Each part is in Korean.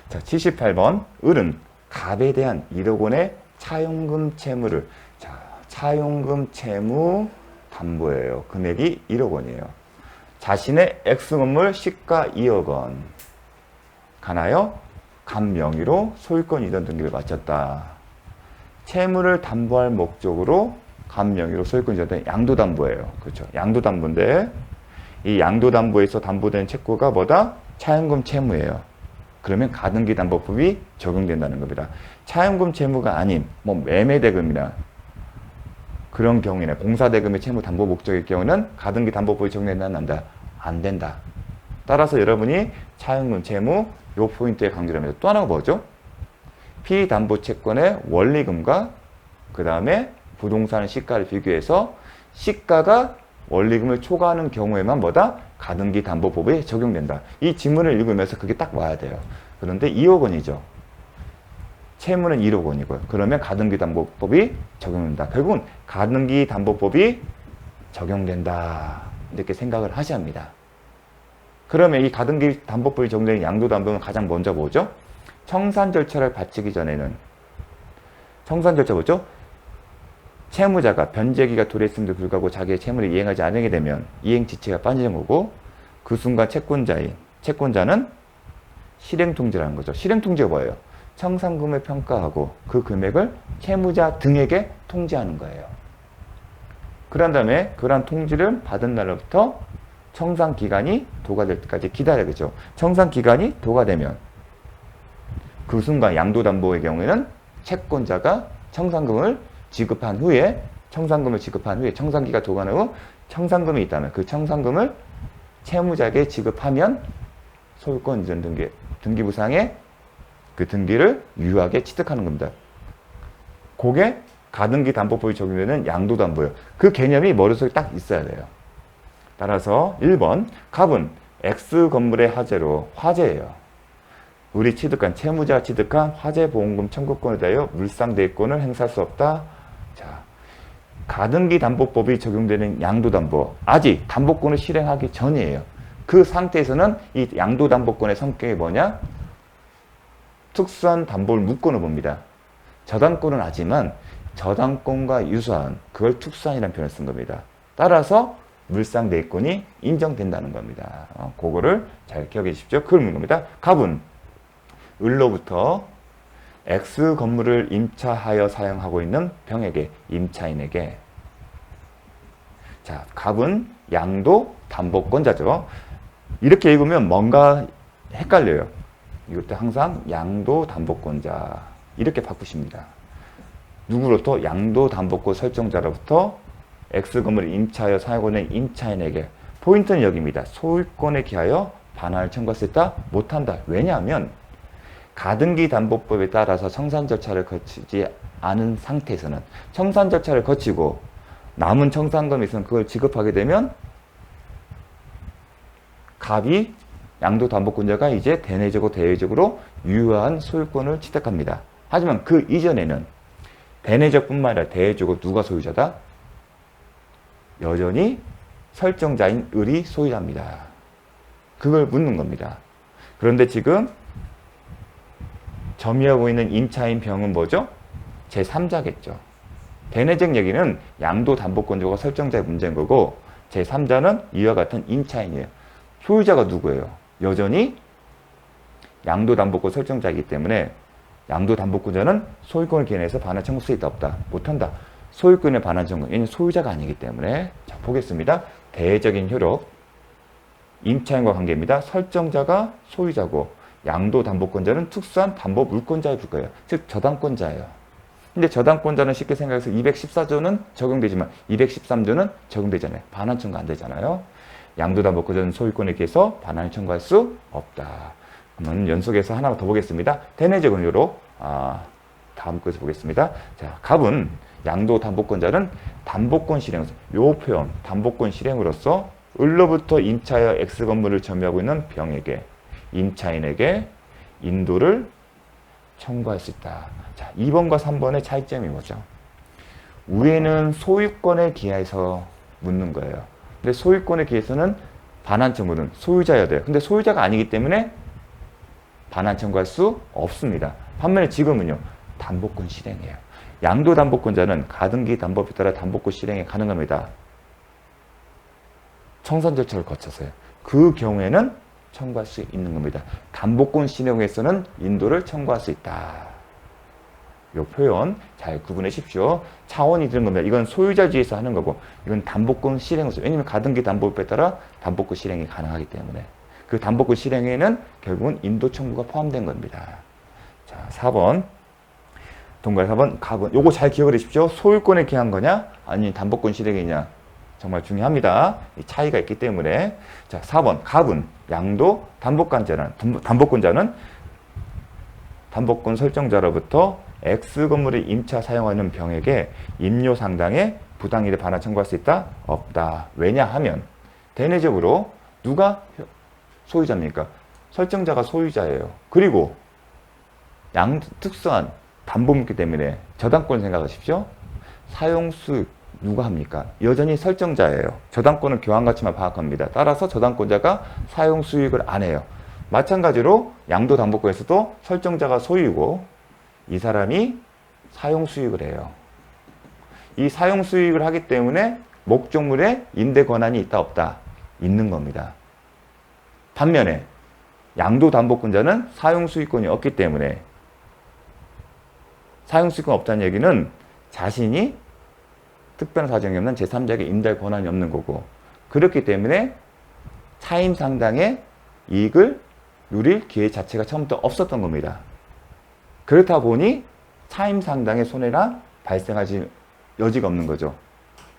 자, 78번. 을은 갑에 대한 1억 원의 차용금 채무를, 자, 차용금 채무 담보예요. 금액이 1억 원이에요. 자신의 X건물 시가 2억 원. 가나요? 갑 명의로 소유권 이전 등기를 마쳤다. 채무를 담보할 목적으로 갑 명의로 소유권 이전된 양도담보예요. 그렇죠. 양도담보인데 이 양도담보에서 담보된 채권가 뭐다? 차용금 채무예요. 그러면 가등기담보법이 적용된다는 겁니다. 차용금 채무가 아닌 뭐 매매대금이나 그런 경우에는 공사대금의 채무 담보 목적일 경우는 가등기담보법이 적용된다 안 된다? 안 된다. 따라서 여러분이 차용금 채무 요 포인트에 강조를 합니다. 또 하나가 뭐죠? 피담보 채권의 원리금과 그 다음에 부동산 시가를 비교해서 시가가 원리금을 초과하는 경우에만 뭐다? 가등기담보법에 적용된다. 이 지문을 읽으면서 그게 딱 와야 돼요. 그런데 2억 원이죠. 채무는 1억 원이고요. 그러면 가등기담보법이 적용된다. 결국은 가등기담보법이 적용된다. 이렇게 생각을 하셔야 합니다. 그러면 이 가등기담보법이 적용되는 양도담보는 가장 먼저 뭐죠? 청산 절차를 바치기 전에는 청산 절차 뭐죠? 채무자가 변제기가 도래했음에도 불구하고 자기의 채무를 이행하지 않게 되면 이행지체가 빠지는 거고 그 순간 채권자는 실행통지라는 거죠. 실행통지가 뭐예요? 청산금을 평가하고 그 금액을 채무자 등에게 통지하는 거예요. 그런 다음에 그러한 통지를 받은 날로부터 청산기간이 도과될 때까지 기다려야겠죠. 청산기간이 도과되면 그 순간 양도담보의 경우에는 채권자가 청산금을 지급한 후에 청산기가 도관 후 청산금이 있다면 그 청산금을 채무자에게 지급하면 소유권 이전 등기부상의 그 등기를 유효하게 취득하는 겁니다. 그게 가등기담보법이 적용되는 양도담보예요. 그 개념이 머릿속에 딱 있어야 돼요. 따라서 1번 갑은 X건물의 화재예요. 을이 취득한 채무자가 취득한 화재보험금 청구권에 대하여 물상대권을 행사할 수 없다. 자, 가등기담보법이 적용되는 양도담보 아직 담보권을 실행하기 전이에요. 그 상태에서는 이 양도담보권의 성격이 뭐냐? 특수한 담보를 묶어놓은 봅니다. 저당권은 하지만 저당권과 유사한 그걸 특수한이라는 표현을 쓴 겁니다. 따라서 물상대권이 인정된다는 겁니다. 그거를 잘 기억해 주십시오. 그걸 묻는 겁니다. 갑은 을로부터 X 건물을 임차하여 사용하고 있는 병에게, 임차인에게. 자, 갑은 양도 담보권자죠. 이렇게 읽으면 뭔가 헷갈려요. 이것도 항상 양도 담보권자 이렇게 바꾸십니다. 누구로부터? 양도 담보권 설정자로부터 X 건물을 임차하여 사용하고 있는 임차인에게. 포인트는 여기입니다. 소유권에 기하여 반환을 청구할 수 있다? 못한다. 왜냐하면 가등기담보법에 따라서 청산 절차를 거치지 않은 상태에서는 청산 절차를 거치고 남은 청산금이 있으면 그걸 지급하게 되면 갑이 양도담보권자가 이제 대내적으로 대외적으로 유효한 소유권을 취득합니다. 하지만 그 이전에는 대내적뿐만 아니라 대외적으로 누가 소유자다? 여전히 설정자인 을이 소유자입니다. 그걸 묻는 겁니다. 그런데 지금 점유하고 있는 임차인 병은 뭐죠? 제3자겠죠. 대내적 얘기는 양도담보권자가 설정자의 문제인 거고 제3자는 이와 같은 임차인이에요. 소유자가 누구예요? 여전히 양도담보권 설정자이기 때문에 양도담보권자는 소유권을 기한해서 반환 청구할 수 있다 없다? 못한다. 소유권의 반환 청구, 얘는 소유자가 아니기 때문에. 자, 보겠습니다. 대외적인 효력, 임차인과 관계입니다. 설정자가 소유자고 양도담보권자는 특수한 담보 물권자에 불과해요. 즉 저당권자예요. 근데 저당권자는 쉽게 생각해서 214조는 적용되지만 213조는 적용되잖아요. 반환 청구 안 되잖아요. 양도담보권자는 소유권에 기해서 반환을 청구할 수 없다. 그러면 연속해서 하나 더 보겠습니다. 대내적인 효력, 다음 거에서 보겠습니다. 자, 갑은 양도담보권자는 담보권 실행, 요 표현, 담보권 실행으로서 을로부터 임차하여 X 건물을 점유하고 있는 병에게, 임차인에게 인도를 청구할 수 있다. 자, 2번과 3번의 차이점이 뭐죠? 위에는 소유권에 기하여서 묻는 거예요. 근데 소유권에 기해서는 반환 청구는 소유자여야 돼요. 근데 소유자가 아니기 때문에 반환 청구할 수 없습니다. 반면에 지금은요. 담보권 실행이에요. 양도 담보권자는 가등기 담보법에 따라 담보권 실행이 가능합니다. 청산 절차를 거쳐서요. 그 경우에는 청구할 수 있는 겁니다. 담보권 실행에서는 인도를 청구할 수 있다. 이 표현 잘 구분해 주십시오. 차원이 드는 겁니다. 이건 소유자주의에서 하는 거고 이건 담보권 실행에서. 왜냐하면 가등기 담보법에 따라 담보권 실행이 가능하기 때문에 그 담보권 실행에는 결국은 인도 청구가 포함된 겁니다. 자, 4번 동그라 4번 갑은 요거 잘 기억을 해주십시오. 소유권에 기한 거냐 아니 담보권 실행이냐 정말 중요합니다. 이 차이가 있기 때문에. 자, 4번 갑은 양도 담보권자는 담보권 설정자로부터 X 건물을 임차 사용하는 병에게 임료 상당의 부당이득 반환 청구할 수 있다? 없다. 왜냐하면 대내적으로 누가 소유자입니까? 설정자가 소유자예요. 그리고 특수한 담보물기 때문에 저당권 생각하십시오. 사용수익 누가 합니까? 여전히 설정자예요. 저당권은 교환가치만 파악합니다. 따라서 저당권자가 사용수익을 안 해요. 마찬가지로 양도담보권에서도 설정자가 소유고 이 사람이 사용수익을 해요. 이 사용수익을 하기 때문에 목적물에 임대 권한이 있다 없다? 있는 겁니다. 반면에 양도담보권자는 사용수익권이 없기 때문에 사용수익권 없다는 얘기는 자신이 특별한 사정이 없는 제3자에게 임대할 권한이 없는 거고 그렇기 때문에 차임 상당의 이익을 누릴 기회 자체가 처음부터 없었던 겁니다. 그렇다 보니 차임 상당의 손해가 발생하지 여지가 없는 거죠.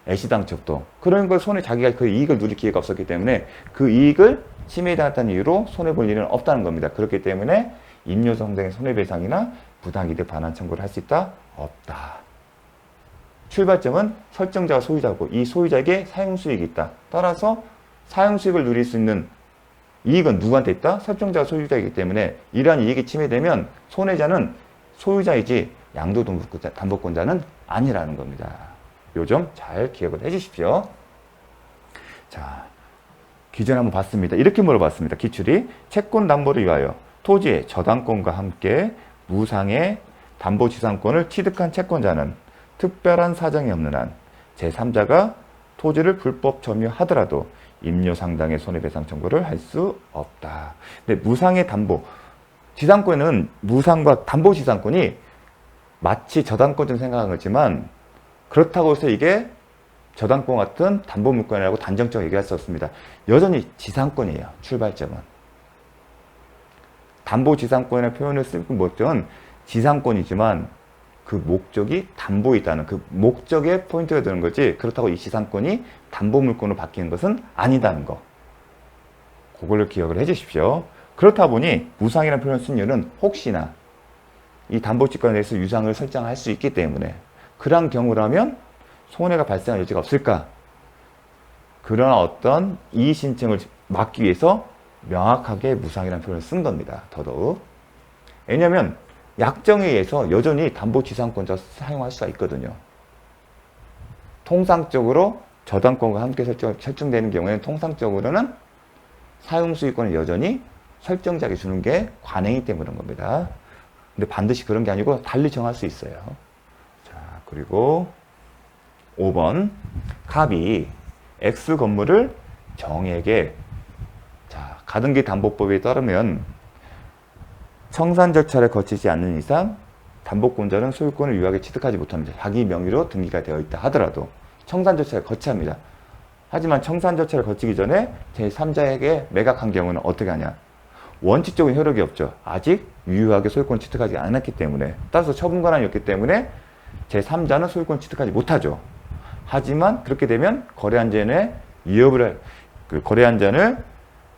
애시당초부터. 그런 걸 자기가 그 이익을 누릴 기회가 없었기 때문에 그 이익을 침해당했다는 이유로 손해볼 일은 없다는 겁니다. 그렇기 때문에 임료 상당의 손해배상이나 부당이득 반환 청구를 할 수 있다? 없다. 출발점은 설정자가 소유자고 이 소유자에게 사용수익이 있다. 따라서 사용수익을 누릴 수 있는 이익은 누구한테 있다? 설정자가 소유자이기 때문에 이러한 이익이 침해되면 손해자는 소유자이지 양도담보권자는 아니라는 겁니다. 요 점 잘 기억을 해 주십시오. 자, 기존에 한번 봤습니다. 이렇게 물어봤습니다. 기출이 채권 담보를 위하여 토지의 저당권과 함께 무상의 담보지상권을 취득한 채권자는 특별한 사정이 없는 한 제3자가 토지를 불법 점유하더라도 임료 상당의 손해배상 청구를 할 수 없다. 근데 무상의 담보, 지상권은 무상과 담보지상권이 마치 저당권처럼 생각한 거지만 그렇다고 해서 이게 저당권 같은 담보물권이라고 단정적으로 얘기할 수 없습니다. 여전히 지상권이에요. 출발점은. 담보지상권이라는 표현을 쓰고 목적은 지상권이지만 그 목적이 담보에 있다는 그 목적에 포인트가 되는 거지 그렇다고 이 지상권이 담보물권으로 바뀌는 것은 아니다는 거. 그걸 기억을 해 주십시오. 그렇다 보니 무상이라는 표현을 쓴 이유는 혹시나 이 담보지권에 대해서 유상을 설정할 수 있기 때문에 그러한 경우라면 손해가 발생할 여지가 없을까? 그러나 어떤 이의신청을 막기 위해서 명확하게 무상이라는 표현을 쓴 겁니다. 더더욱. 왜냐하면 약정에 의해서 여전히 담보지상권자 사용할 수가 있거든요. 통상적으로 저당권과 함께 설정되는 경우에는 통상적으로는 사용수익권을 여전히 설정자에게 주는 게 관행이기 때문에 그런 겁니다. 근데 반드시 그런 게 아니고 달리 정할 수 있어요. 자, 그리고 5번 갑이 X 건물을 정에게 가등기 담보법에 따르면 청산 절차를 거치지 않는 이상 담보권자는 소유권을 유효하게 취득하지 못합니다. 자기 명의로 등기가 되어 있다 하더라도 청산 절차를 거쳐야 합니다. 하지만 청산 절차를 거치기 전에 제3자에게 매각한 경우는 어떻게 하냐? 원칙적인 효력이 없죠. 아직 유효하게 소유권을 취득하지 않았기 때문에 따라서 처분 권한이 없기 때문에 제3자는 소유권을 취득하지 못하죠. 하지만 그렇게 되면 거래한 전에 거래한 전을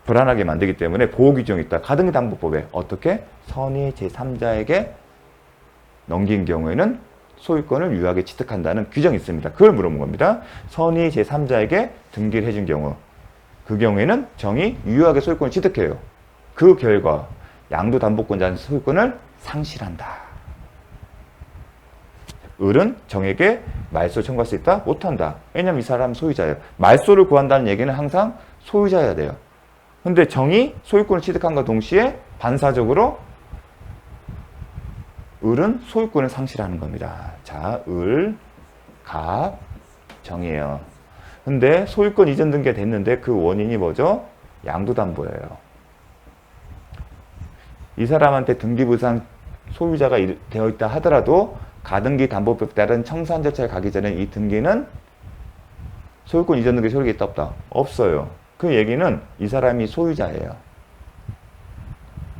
불안하게 만들기 때문에 보호 규정이 있다. 가등기 담보법에 어떻게 선의 제3자에게 넘긴 경우에는 소유권을 유효하게 취득한다는 규정이 있습니다. 그걸 물어본 겁니다. 선의 제3자에게 등기를 해준 경우 그 경우에는 정이 유효하게 소유권을 취득해요. 그 결과 양도담보권자는 소유권을 상실한다. 을은 정에게 말소를 청구할 수 있다? 못한다. 왜냐하면 이 사람은 소유자예요. 말소를 구한다는 얘기는 항상 소유자여야 돼요. 근데 정이 소유권을 취득한과 동시에 반사적으로 을은 소유권을 상실하는 겁니다. 자, 을, 갑, 정이에요. 근데 소유권 이전 등기가 됐는데 그 원인이 뭐죠? 양도담보예요. 이 사람한테 등기부상 소유자가 되어 있다 하더라도 가등기 담보법에 따른 청산 절차에 가기 전에 이 등기는 소유권 이전 등기 효력이 있다 없다? 없어요. 그 얘기는 이 사람이 소유자예요.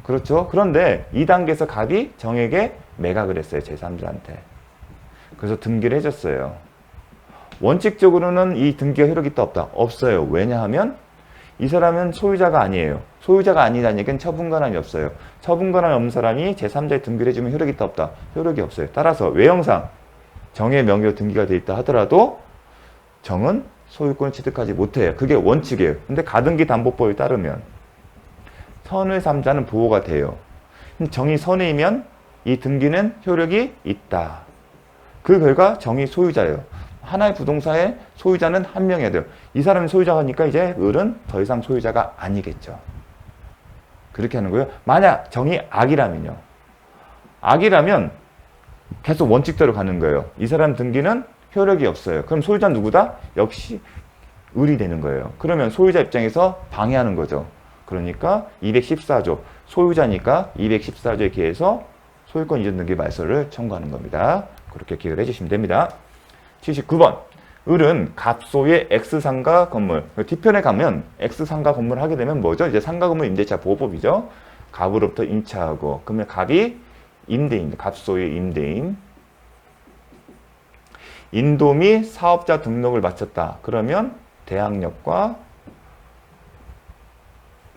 그렇죠? 그런데 2단계에서 갑이 정에게 매각을 했어요. 제3자한테. 그래서 등기를 해줬어요. 원칙적으로는 이 등기가 효력이 있다 없다? 없어요. 왜냐하면 이 사람은 소유자가 아니에요. 소유자가 아니다는 얘기는 처분권한이 없어요. 처분권한이 없는 사람이 제3자에 등기를 해주면 효력이 있다 없다? 효력이 없어요. 따라서 외형상 정의 명의로 등기가 되어 있다 하더라도 정은 소유권을 취득하지 못해요. 그게 원칙이에요. 근데 가등기 담보법에 따르면 선의 3자는 보호가 돼요. 정이 선의이면 이 등기는 효력이 있다. 그 결과 정이 소유자예요. 하나의 부동산의 소유자는 한 명이어야 돼요. 이 사람이 소유자니까 이제 을은 더 이상 소유자가 아니겠죠. 그렇게 하는 거예요. 만약 정이 악이라면요. 악이라면 계속 원칙대로 가는 거예요. 이 사람 등기는 효력이 없어요. 그럼 소유자는 누구다? 역시 을이 되는 거예요. 그러면 소유자 입장에서 방해하는 거죠. 그러니까 214조, 소유자니까 214조에 기해서 소유권 이전 등기 말소를 청구하는 겁니다. 그렇게 기억을 해주시면 됩니다. 79번. 을은 갑소의 X상가 건물. 뒤편에 가면 X상가 건물을 하게 되면 뭐죠? 이제 상가 건물 임대차 보호법이죠. 갑으로부터 임차하고. 그러면 갑이 임대인, 갑소의 임대인. 인도 및 사업자 등록을 마쳤다. 그러면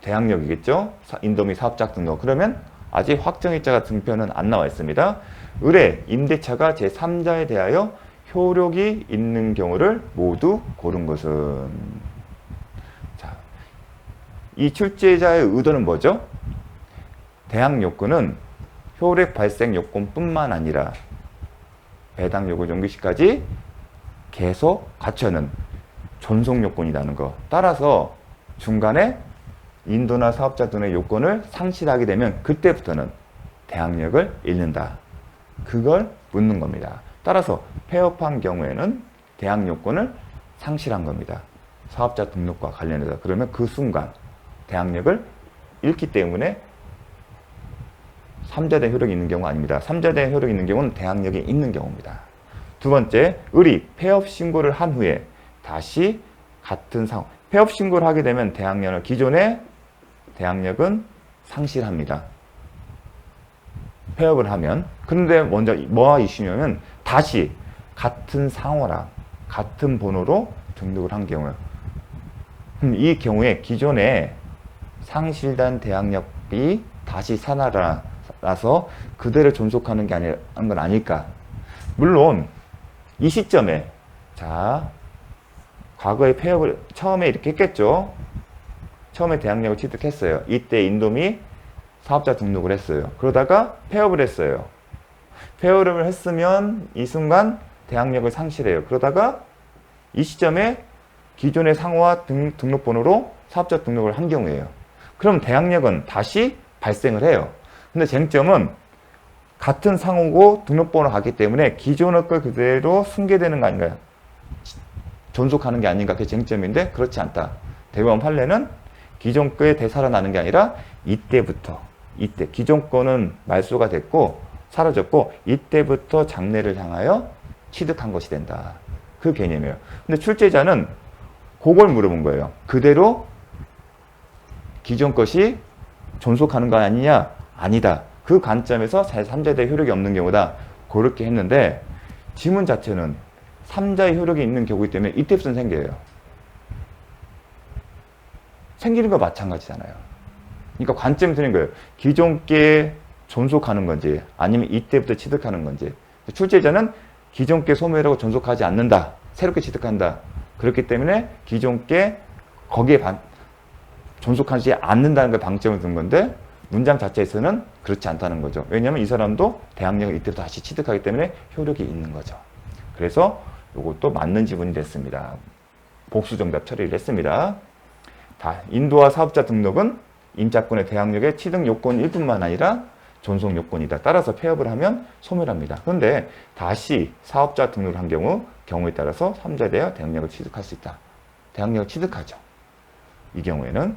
대항력이겠죠? 인도 및 사업자 등록. 그러면 아직 확정일자가 등편은 안 나와 있습니다. 을의 임대차가 제3자에 대하여 효력이 있는 경우를 모두 고른 것은. 자, 이 출제자의 의도는 뭐죠? 대항 요건은 효력 발생 요건뿐만 아니라 배당 요건 종기 시까지 계속 갖춰는 존속 요건이라는 거. 따라서 중간에 인도나 사업자 등의 요건을 상실하게 되면 그때부터는 대항력을 잃는다. 그걸 묻는 겁니다. 따라서 폐업한 경우에는 대항 요건을 상실한 겁니다. 사업자 등록과 관련해서. 그러면 그 순간 대항력을 잃기 때문에 3자대 효력이 있는 경우 아닙니다. 3자대 효력이 있는 경우는 대항력이 있는 경우입니다. 두 번째, 을이 폐업 신고를 한 후에 다시 같은 상황. 폐업 신고를 하게 되면 대항력을 기존의 대항력은 상실합니다. 폐업을 하면. 그런데 먼저 뭐가 이슈냐면 다시 같은 상호랑 같은 번호로 등록을 한 경우요. 이 경우에 기존에 상실된 대항력이 다시 살아나서 그대로 존속하는 게 아닌 건 아닐까. 물론 이 시점에 자 과거에 폐업을 처음에 이렇게 했겠죠. 처음에 대항력을 취득했어요. 이때 인도미 사업자 등록을 했어요. 그러다가 폐업을 했어요. 폐업을 했으면 이 순간 대항력을 상실해요. 그러다가 이 시점에 기존의 상호와 등록번호로 사업자 등록을 한 경우에요. 그럼 대항력은 다시 발생을 해요. 근데 쟁점은 같은 상호고 등록번호 가기 때문에 기존의 걸 그대로 승계되는 거 아닌가요? 존속하는 게 아닌가 그게 쟁점인데 그렇지 않다. 대법원 판례는 기존 거에 되살아나는 게 아니라 이때부터 이때 기존 거는 말소가 됐고 사라졌고 이때부터 장래를 향하여 취득한 것이 된다. 그 개념이에요. 근데 출제자는 그걸 물어본 거예요. 그대로 기존 것이 존속하는 거 아니냐? 아니다. 그 관점에서 제3자의 효력이 없는 경우다. 그렇게 했는데 지문 자체는 3자의 효력이 있는 경우이기 때문에 이때부터는 생겨요. 생기는 거 마찬가지잖아요. 그러니까 관점이 드는 거예요. 기존 게 존속하는 건지 아니면 이때부터 취득하는 건지. 출제자는 기존 게 소멸하고 존속하지 않는다. 새롭게 취득한다. 그렇기 때문에 기존 게 거기에 존속하지 않는다는 걸 방점을 둔 건데 문장 자체에서는 그렇지 않다는 거죠. 왜냐하면 이 사람도 대항력을 이때부터 다시 취득하기 때문에 효력이 있는 거죠. 그래서 이것도 맞는 지문이 됐습니다. 복수 정답 처리를 했습니다. 인도와 사업자 등록은 임차권의 대항력의 취득 요건일 뿐만 아니라 존속 요건이다. 따라서 폐업을 하면 소멸합니다. 그런데 다시 사업자 등록을 한 경우에 따라서 3자에 대하여 대항력을 취득할 수 있다. 대항력을 취득하죠. 이 경우에는.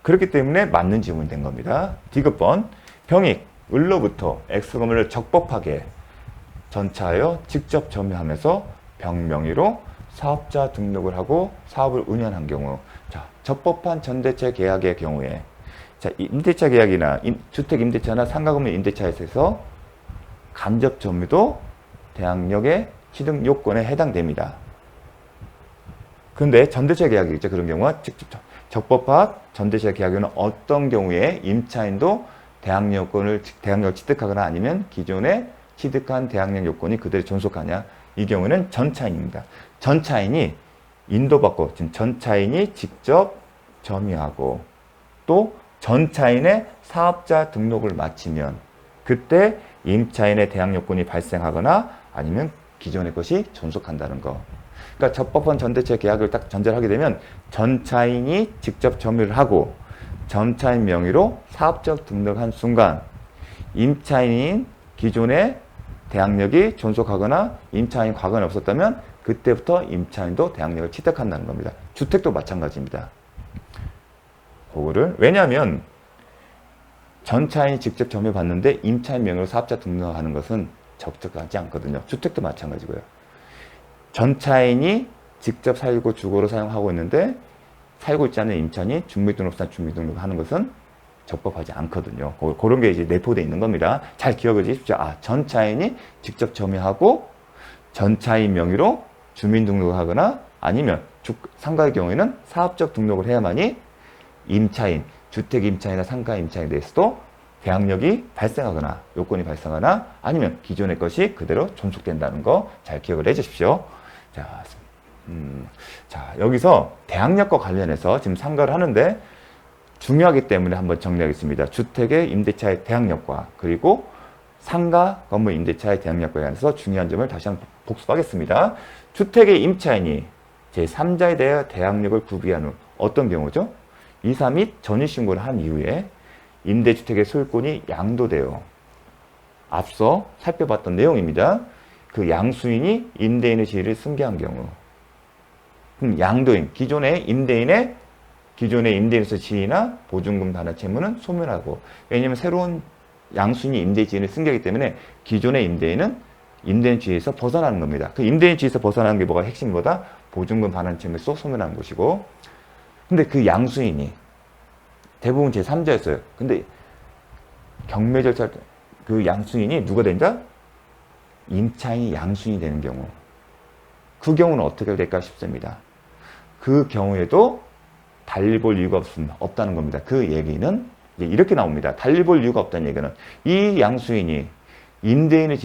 그렇기 때문에 맞는 질문이 된 겁니다. 디귿번, 병익, 을로부터 X건물을 적법하게 전차하여 직접 점유하면서 병명의로 사업자 등록을 하고 사업을 운영한 경우, 자, 적법한 전대체 계약의 경우에, 자, 임대차 계약이나 주택 임대차나 상가 건물 임대차에 있어서 간접 점유도 대항력의 취득 요건에 해당됩니다. 그런데 전대체 계약이겠죠. 그런 경우가 직접 적법한 전대체 계약에는 어떤 경우에 임차인도 대항력 요건을 대항력을 취득하거나 아니면 기존에 취득한 대항력 요건이 그대로 존속하냐? 이 경우는 전차인입니다. 전차인이 인도받고 지금 전차인이 직접 점유하고 또 전차인의 사업자 등록을 마치면 그때 임차인의 대항 요건이 발생하거나 아니면 기존의 것이 존속한다는 거. 그러니까 적법한 전대체 계약을 딱 전제를 하게 되면 전차인이 직접 점유를 하고 전차인 명의로 사업적 등록한 순간 임차인인 기존의 대항력이 존속하거나 임차인 과거는 없었다면 그때부터 임차인도 대항력을 취득한다는 겁니다. 주택도 마찬가지입니다. 그거를 왜냐하면 전차인이 직접 점유받는데 임차인 명의로 사업자 등록하는 것은 적절하지 않거든요. 주택도 마찬가지고요. 전차인이 직접 살고 주거로 사용하고 있는데 살고 있지 않은 임차인이 주민등록상 주민등록하는 것은 적법하지 않거든요. 그런 게 이제 내포되어 있는 겁니다. 잘 기억을 해주십시오. 아, 전차인이 직접 점유하고 전차인 명의로 주민등록을 하거나 아니면 상가의 경우에는 사업적 등록을 해야만이 임차인, 주택 임차인이나 상가 임차인에 대해서도 대항력이 발생하거나 요건이 발생하거나 아니면 기존의 것이 그대로 존속된다는 거 잘 기억을 해주십시오. 자, 여기서 대항력과 관련해서 지금 상가를 하는데 중요하기 때문에 한번 정리하겠습니다. 주택의 임대차의 대항력과 그리고 상가 건물 임대차의 대항력과 관련해서 중요한 점을 다시 한번 복습하겠습니다. 주택의 임차인이 제3자에 대해 대항력을 구비한 후 어떤 경우죠? 이사 및 전입신고를 한 이후에 임대주택의 소유권이 양도되어 앞서 살펴봤던 내용입니다. 그 양수인이 임대인의 지위를 승계한 경우 그럼 양도인, 기존의 임대인에서 지위나 보증금 반환 채무는 소멸하고 왜냐하면 새로운 양수인이 임대인 지위를 승계하기 때문에 기존의 임대인은 임대인 지위에서 벗어나는 겁니다. 그 임대인 지위에서 벗어나는 게 뭐가 핵심보다 보증금 반환 채무에서 소멸하는 것이고 근데 그 양수인이 대부분 제3자였어요. 근데 경매 절차 그 양수인이 누가 된다? 임차인이 양수인이 되는 경우 그 경우는 어떻게 될까 싶습니다. 그 경우에도 달리 볼 이유가 없다는 겁니다. 그 얘기는 이제 이렇게 나옵니다. 달리 볼 이유가 없다는 얘기는 이 양수인이 임대인의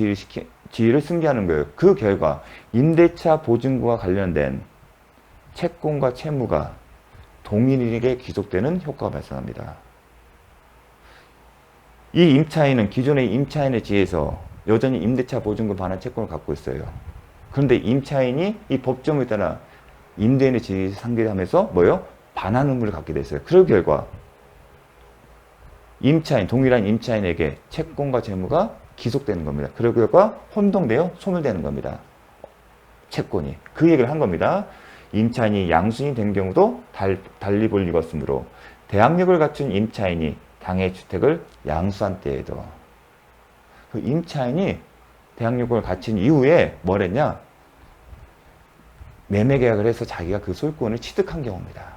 지위를 승계하는 거예요. 그 결과 임대차 보증금과 관련된 채권과 채무가 동일인에게 귀속되는 효과가 발생합니다. 이 임차인은 기존의 임차인의 지위에서 여전히 임대차 보증금 반환 채권을 갖고 있어요. 그런데 임차인이 이 법정에 따라 임대인의 지위 상계하면서 뭐요? 반환 의무를 갖게 됐어요. 그 결과 동일한 임차인에게 채권과 재무가 기속되는 겁니다. 그 결과 혼동되어 소멸되는 겁니다. 채권이. 그 얘기를 한 겁니다. 임차인이 양수인이 된 경우도 달리 볼 이유가 없으므로 대항력을 갖춘 임차인이 당해 주택을 양수한 때에도 그 임차인이 대항력을 갖춘 이후에 뭘 했냐? 매매 계약을 해서 자기가 그 소유권을 취득한 경우입니다.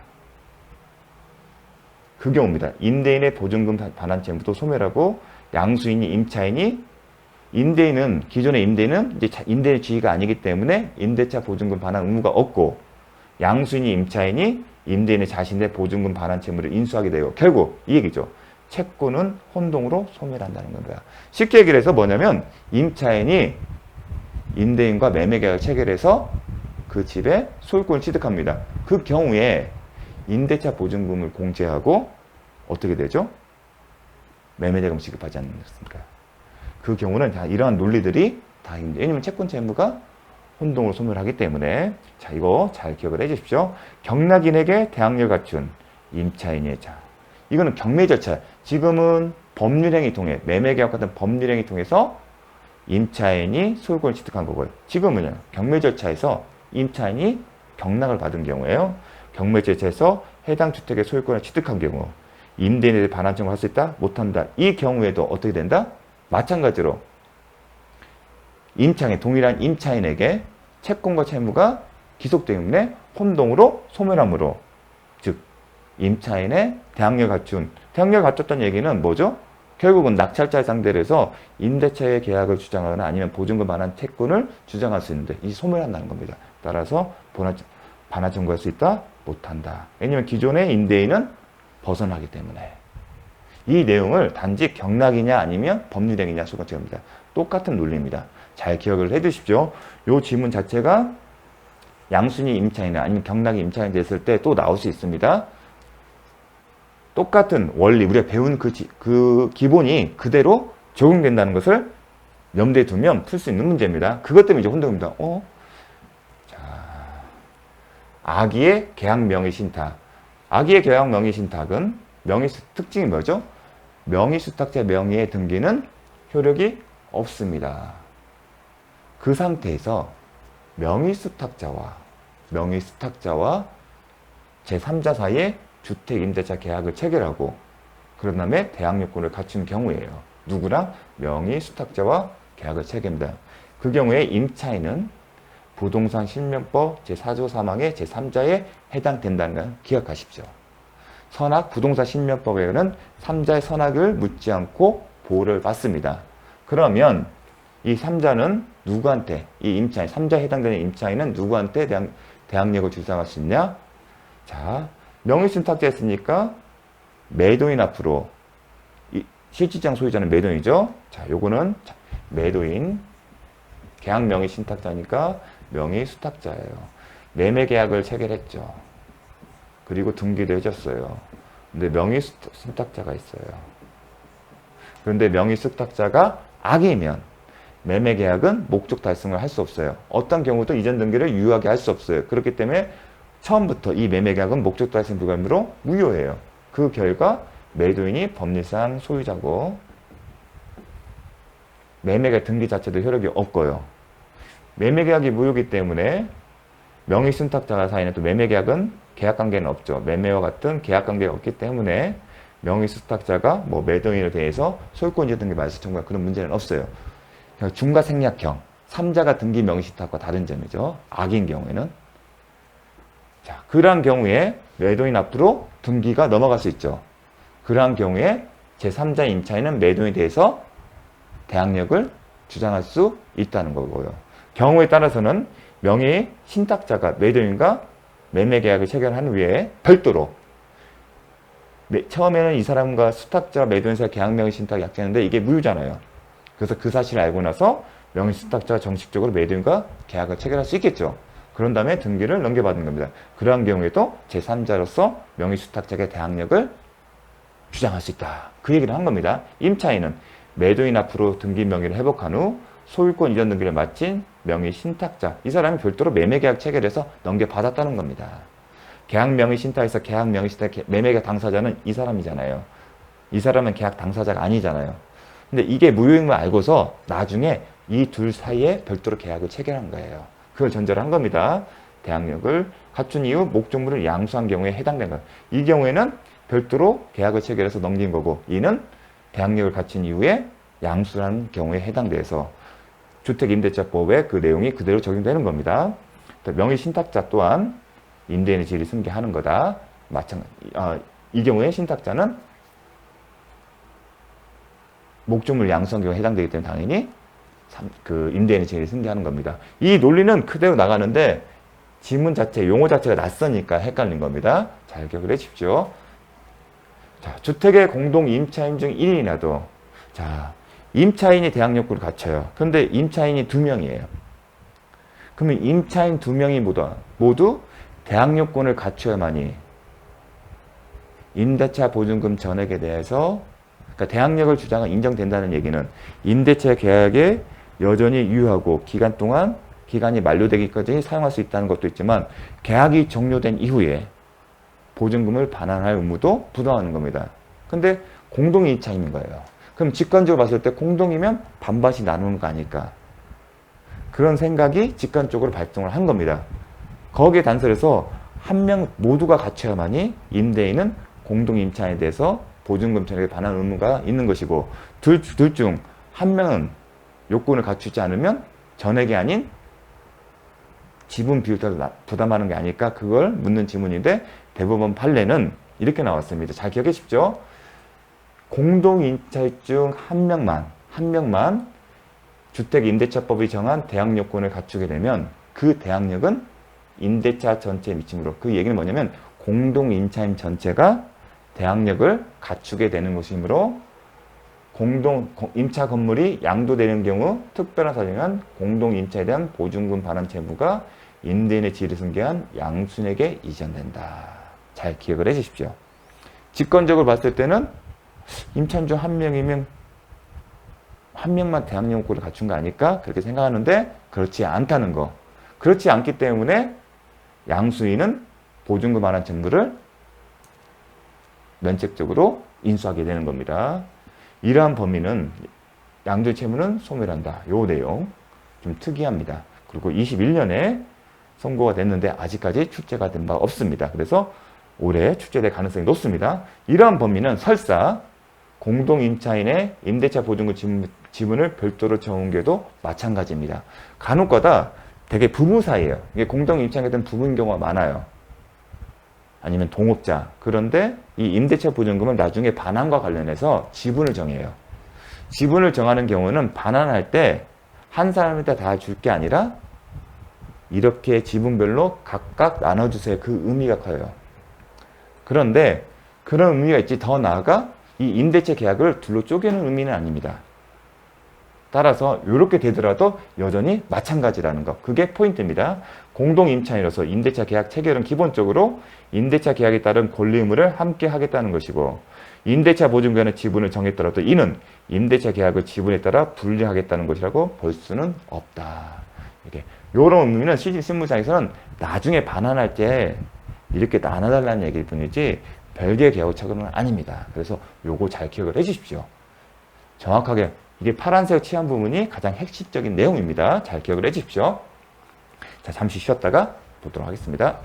그 경우입니다. 임대인의 보증금 반환 채무도 소멸하고 양수인이 임차인이 임대인은 기존의 임대인은 이제 임대인의 지위가 아니기 때문에 임대차 보증금 반환 의무가 없고 양수인이 임차인이 임대인의 자신의 보증금 반환 채무를 인수하게 되고 결국 이 얘기죠. 채권은 혼동으로 소멸한다는 겁니다. 쉽게 얘기를 해서 뭐냐면 임차인이 임대인과 매매 계약을 체결해서 그 집에 소유권을 취득합니다. 그 경우에 임대차 보증금을 공제하고 어떻게 되죠? 매매대금 지급하지 않습니까? 그 경우는 다 이러한 논리들이 다 왜냐면 채권 채무가 혼동으로 소멸하기 때문에 자 이거 잘 기억을 해주십시오. 경락인에게 대항력을 갖춘 임차인의 자 이거는 경매 절차. 지금은 법률행위 통해 매매계약 같은 법률행위 통해서 임차인이 소유권을 취득한 거고요. 지금은요. 경매 절차에서 임차인이 경락을 받은 경우에요. 경매 절차에서 해당 주택의 소유권을 취득한 경우 임대인에 대해 반환 청구할 수 있다? 못한다. 이 경우에도 어떻게 된다? 마찬가지로 동일한 임차인에게 채권과 채무가 기속되는 혼동으로 소멸함으로 즉 임차인의 대항력을 갖췄다는 얘기는 뭐죠? 결국은 낙찰자를 상대로 해서 임대차의 계약을 주장하거나 아니면 보증금 반환 채권을 주장할 수 있는데 이 소멸한다는 겁니다. 따라서 반환 청구할 수 있다? 못한다. 왜냐하면 기존의 임대인은 벗어나기 때문에. 이 내용을 단지 경락이냐 아니면 법률행위냐 소관청입니다. 똑같은 논리입니다. 잘 기억을 해두십시오. 이 지문 자체가 양순이 임차인이나 아니면 경락이 임차인이 됐을 때 또 나올 수 있습니다. 똑같은 원리, 우리가 배운 그 기본이 그대로 적용된다는 것을 염두에 두면 풀 수 있는 문제입니다. 그것 때문에 이제 혼동입니다. 자, 악의의 계약 명의 신탁. 악의의 계약 명의 신탁은 특징이 뭐죠? 명의수탁자 명의의 등기는 효력이 없습니다. 그 상태에서 명의수탁자와 제3자 사이에 주택임대차 계약을 체결하고 그런 다음에 대항력권을 갖춘 경우에요. 누구랑? 명의수탁자와 계약을 체결합니다. 그 경우에 임차인은 부동산 실명법 제4조 3항의 제3자에 해당된다는 걸 기억하십시오. 부동산 실명법에는 3자의 선악을 묻지 않고 보호를 받습니다. 그러면 이 3자는 누구한테, 이 임차인, 3자에 해당되는 임차인은 누구한테 대항력을 주장할 수 있냐? 자, 명의신탁자였으니까 매도인 앞으로, 실질적 소유자는 매도인이죠. 자, 요거는 매도인, 계약 명의신탁자니까 명의수탁자예요. 매매계약을 체결했죠. 그리고 등기도 해줬어요. 근데 명의수탁자가 있어요. 그런데 명의수탁자가 악이면 매매계약은 목적 달성을 할 수 없어요. 어떤 경우도 이전 등기를 유효하게 할 수 없어요. 그렇기 때문에 처음부터 이 매매계약은 목적 달성 불가이므로 무효예요. 그 결과 매도인이 법리상 소유자고 매매계약 등기 자체도 효력이 없고요. 매매계약이 무효이기 때문에 명의순탁자 사이는 또 매매계약은 계약관계는 없죠. 매매와 같은 계약관계가 없기 때문에 명의수탁자가 매도인에 대해서 소유권 이전 등기 말소 청구할 그런 문제는 없어요. 중과생략형 3자가 등기 명의신탁과 다른 점이죠. 악인 경우에는. 자, 그러한 경우에 매도인 앞으로 등기가 넘어갈 수 있죠. 그러한 경우에 제3자 임차인은 매도인에 대해서 대항력을 주장할 수 있다는 거고요. 경우에 따라서는 명의 신탁자가 매도인과 매매계약을 체결한 후에 별도로 처음에는 이 사람과 수탁자 매도인 사이 계약 명의 신탁이 약정했는데 이게 무효잖아요. 그래서 그 사실을 알고 나서 명의 수탁자가 정식적으로 매도인과 계약을 체결할 수 있겠죠. 그런 다음에 등기를 넘겨받은 겁니다. 그러한 경우에도 제3자로서 명의 수탁자의 대항력을 주장할 수 있다. 그 얘기를 한 겁니다. 임차인은 매도인 앞으로 등기 명의를 회복한 후 소유권 이전 등기를 마친 명의 신탁자, 이 사람이 별도로 매매계약 체결해서 넘겨받았다는 겁니다. 계약 명의 신탁에서 계약 명의 신탁 매매계약 당사자는 이 사람이잖아요. 이 사람은 계약 당사자가 아니잖아요. 근데 이게 무효인 걸 알고서 나중에 이 둘 사이에 별도로 계약을 체결한 거예요. 그걸 전제로 한 겁니다. 대항력을 갖춘 이후 목적물을 양수한 경우에 해당된 것. 이 경우에는 별도로 계약을 체결해서 넘긴 거고, 이는 대항력을 갖춘 이후에 양수한 경우에 해당돼서 주택임대차법에 그 내용이 그대로 적용되는 겁니다. 명의신탁자 또한 임대인의 지위를 승계하는 거다. 이 경우에 신탁자는 목적물 양수한 경우에 해당되기 때문에 당연히 그 임대인의 지위를 승계하는 겁니다. 이 논리는 그대로 나가는데 지문 자체, 용어 자체가 낯서니까 헷갈린 겁니다. 잘 기억을 해주십시오. 자, 주택의 공동 임차인 중 1인이라도, 자, 임차인이 대항력권을 갖춰요. 그런데 임차인이 2명이에요. 그러면 임차인 2명이 모두 대항력권을 갖춰야만이 임대차 보증금 전액에 대해서, 그러니까 대항력을 주장은 인정된다는 얘기는 임대차 계약에 여전히 유효하고 기간이 만료되기까지 사용할 수 있다는 것도 있지만 계약이 종료된 이후에 보증금을 반환할 의무도 부담하는 겁니다. 근데 공동이차인 거예요. 그럼 직관적으로 봤을 때 공동이면 반반씩 나누는 거 아닐까. 그런 생각이 직관적으로 발동을 한 겁니다. 거기에 단서에서 한 명 모두가 갖춰야만이 임대인은 공동임차에 대해서 보증금 전액에 반환 의무가 있는 것이고 둘 중 한 명은 요건을 갖추지 않으면 전액이 아닌 지분 비율을 부담하는 게 아닐까 그걸 묻는 지문인데 대법원 판례는 이렇게 나왔습니다. 잘 기억해 주십시오. 공동임차 중 한 명만 주택임대차법이 정한 대항 요건을 갖추게 되면 그 대항력은 임대차 전체에 미치므로 그 얘기는 뭐냐면 공동임차인 전체가 대항력을 갖추게 되는 것이므로 임차 건물이 양도되는 경우 특별한 사정한 공동임차에 대한 보증금 반환 채무가 임대인의 지위를 승계한 양순에게 이전된다. 잘 기억을 해 주십시오. 직권적으로 봤을 때는 임차인 중 한 명이면 한 명만 대항력 요건을 갖춘 거 아닐까? 그렇게 생각하는데 그렇지 않다는 거. 그렇지 않기 때문에 양수인은 보증금 반환 채무를 면책적으로 인수하게 되는 겁니다. 이러한 범위는 양도의 채무는 소멸한다. 요 내용 좀 특이합니다. 그리고 21년에 선고가 됐는데 아직까지 출제가 된 바 없습니다. 그래서 올해 출제될 가능성이 높습니다. 이러한 범위는 설사 공동임차인의 임대차 보증금 지분을 별도로 정한게도 마찬가지입니다. 간혹가다 되게 부부 사이예요. 이게 공동임차인에 대한 부부인 경우가 많아요. 아니면 동업자. 그런데 이 임대차 보증금은 나중에 반환과 관련해서 지분을 정해요. 지분을 정하는 경우는 반환할 때 한 사람한테 다 줄 게 아니라 이렇게 지분별로 각각 나눠주세요. 그 의미가 커요. 그런데 그런 의미가 있지 더 나아가 이 임대차 계약을 둘로 쪼개는 의미는 아닙니다. 따라서 이렇게 되더라도 여전히 마찬가지라는 것. 그게 포인트입니다. 공동임차인으로서 임대차 계약 체결은 기본적으로 임대차 계약에 따른 권리 의무를 함께 하겠다는 것이고 임대차 보증금의 지분을 정했더라도 이는 임대차 계약의 지분에 따라 분리하겠다는 것이라고 볼 수는 없다. 이게 이런 의미는 실무상에서는 나중에 반환할 때 이렇게 나눠달라는 얘기일 뿐이지 별개의 계약 처분은 아닙니다. 그래서 요거 잘 기억을 해 주십시오. 정확하게 이게 파란색 칠한 부분이 가장 핵심적인 내용입니다. 잘 기억을 해 주십시오. 자, 잠시 쉬었다가 보도록 하겠습니다.